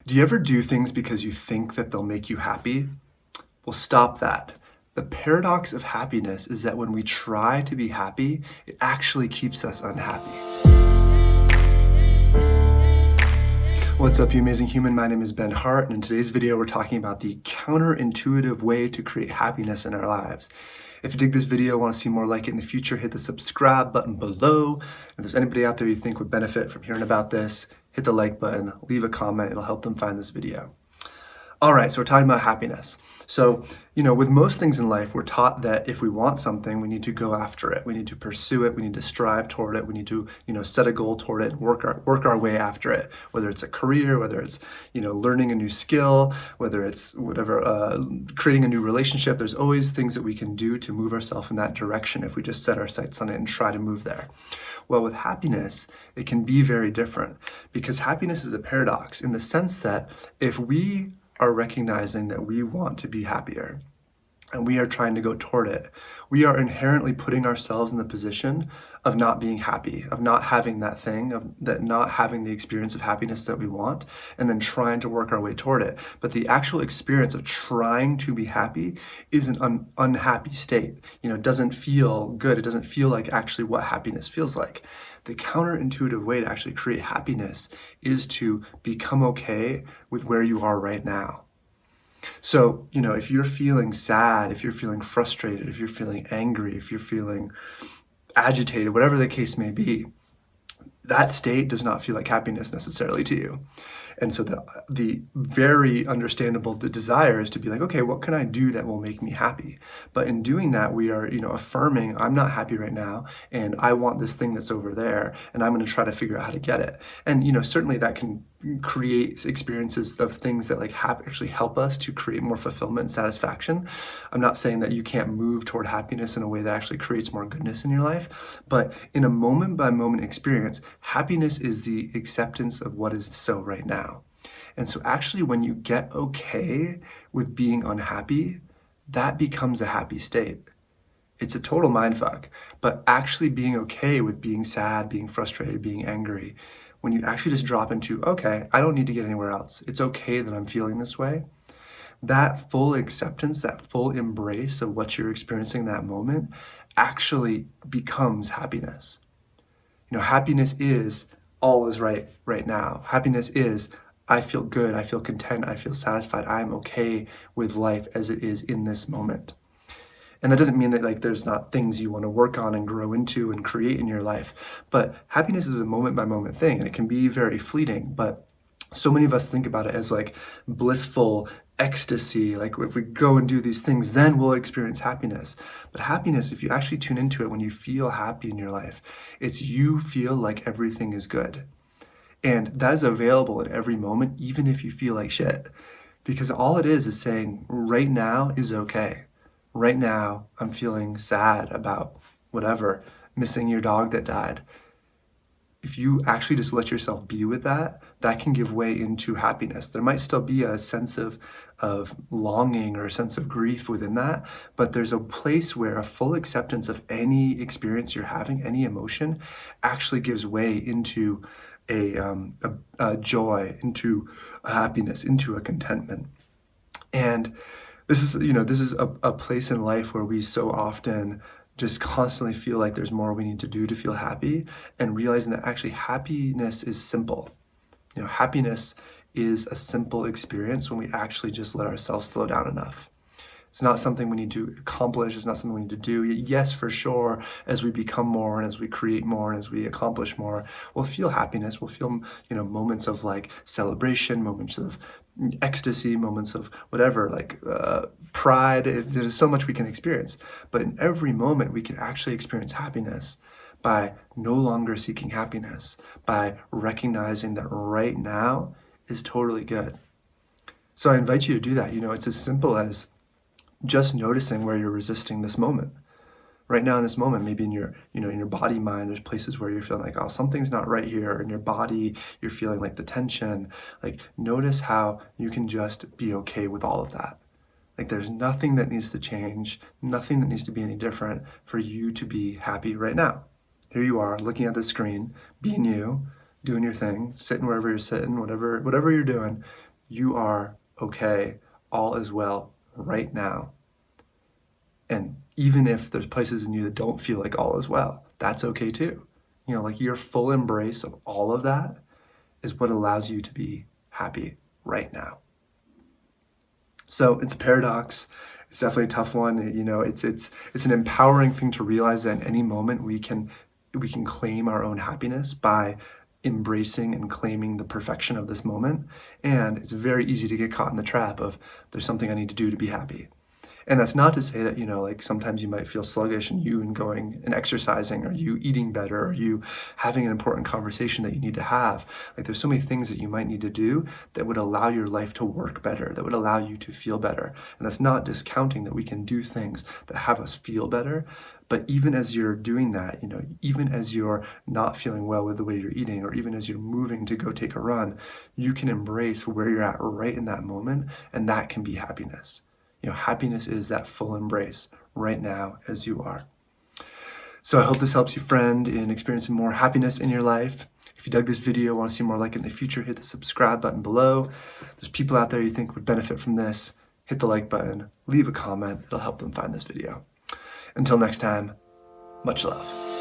Do you ever do things because you think that they'll make you happy? Well, stop that. The paradox of happiness is that when we try to be happy, it actually keeps us unhappy. What's up, you amazing human? My name is Ben Hart, and in today's video, we're talking about the counterintuitive way to create happiness in our lives. If you dig this video, want to see more like it in the future, hit the subscribe button below. If there's anybody out there you think would benefit from hearing about this, hit the like button, leave a comment, it'll help them find this video. All right, so we're talking about happiness. So, with most things in life, we're taught that if we want something, we need to go after it. We need to pursue it. We need to strive toward it. We need to, set a goal toward it and work our way after it. Whether it's a career, whether it's, learning a new skill, whether it's whatever, creating a new relationship. There's always things that we can do to move ourselves in that direction if we just set our sights on it and try to move there. Well, with happiness, it can be very different because happiness is a paradox in the sense that if we are recognizing that we want to be happier and we are trying to go toward it, we are inherently putting ourselves in the position of not being happy, of not having that thing, of that not having the experience of happiness that we want, and then trying to work our way toward it. But the actual experience of trying to be happy is an unhappy state. It doesn't feel good. It doesn't feel like actually what happiness feels like. The counterintuitive way to actually create happiness is to become okay with where you are right now. So, if you're feeling sad, if you're feeling frustrated, if you're feeling angry, if you're feeling agitated, whatever the case may be, that state does not feel like happiness necessarily to you. And so the very understandable desire is to be like, okay, what can I do that will make me happy? But in doing that, we are, affirming I'm not happy right now, and I want this thing that's over there, and I'm going to try to figure out how to get it. And, certainly that can create experiences of things that actually help us to create more fulfillment and satisfaction. I'm not saying that you can't move toward happiness in a way that actually creates more goodness in your life, but in a moment by moment experience, happiness is the acceptance of what is so right now. And so actually when you get okay with being unhappy, that becomes a happy state. It's a total mindfuck, but actually being okay with being sad, being frustrated, being angry, when you actually just drop into, okay, I don't need to get anywhere else. It's okay that I'm feeling this way. That full acceptance, that full embrace of what you're experiencing in that moment actually becomes happiness. Happiness is all is right now. Happiness is I feel good, I feel content, I feel satisfied, I'm okay with life as it is in this moment. And that doesn't mean that there's not things you want to work on and grow into and create in your life. But happiness is a moment by moment thing, and it can be very fleeting. But so many of us think about it as blissful ecstasy. If we go and do these things, then we'll experience happiness. But happiness, if you actually tune into it, when you feel happy in your life, it's you feel like everything is good. And that is available at every moment, even if you feel like shit. Because all it is saying right now is okay. Right now, I'm feeling sad about whatever, missing your dog that died. If you actually just let yourself be with that, that can give way into happiness. There might still be a sense of longing or a sense of grief within that, but there's a place where a full acceptance of any experience you're having, any emotion, actually gives way into a joy, into a happiness, into a contentment. And this is a place in life where we so often just constantly feel like there's more we need to do to feel happy, and realizing that actually happiness is simple. Happiness is a simple experience when we actually just let ourselves slow down enough. It's not something we need to accomplish. It's not something we need to do. Yes, for sure, as we become more and as we create more and as we accomplish more, we'll feel happiness. We'll feel, moments of celebration, moments of ecstasy, moments of whatever, pride. There's so much we can experience. But in every moment, we can actually experience happiness by no longer seeking happiness, by recognizing that right now is totally good. So I invite you to do that. It's as simple as just noticing where you're resisting this moment. Right now in this moment, maybe in your, in your body, mind, there's places where you're feeling like, oh, something's not right here. In your body, you're feeling the tension. Notice how you can just be okay with all of that. There's nothing that needs to change, nothing that needs to be any different for you to be happy right now. Here you are, looking at the screen, being you, doing your thing, sitting wherever you're sitting, whatever you're doing. you are okay, all is well right now. And even if there's places in you that don't feel like all is well, that's okay too. Like your full embrace of all of that is what allows you to be happy right now. So it's a paradox. It's definitely a tough one. It's an empowering thing to realize that in any moment we can claim our own happiness by embracing and claiming the perfection of this moment. And it's very easy to get caught in the trap of there's something I need to do to be happy. And that's not to say that, like sometimes you might feel sluggish and you and going and exercising, or you eating better, or you having an important conversation that you need to have. Like there's so many things that you might need to do that would allow your life to work better, that would allow you to feel better. And that's not discounting that we can do things that have us feel better. But even as you're doing that, even as you're not feeling well with the way you're eating, or even as you're moving to go take a run, you can embrace where you're at right in that moment, and that can be happiness. Happiness is that full embrace right now as you are. So I hope this helps you, friend, in experiencing more happiness in your life. If you dug this video, want to see more like it in the future, hit the subscribe button below. There's people out there you think would benefit from this. Hit the like button, leave a comment. It'll help them find this video. Until next time, much love.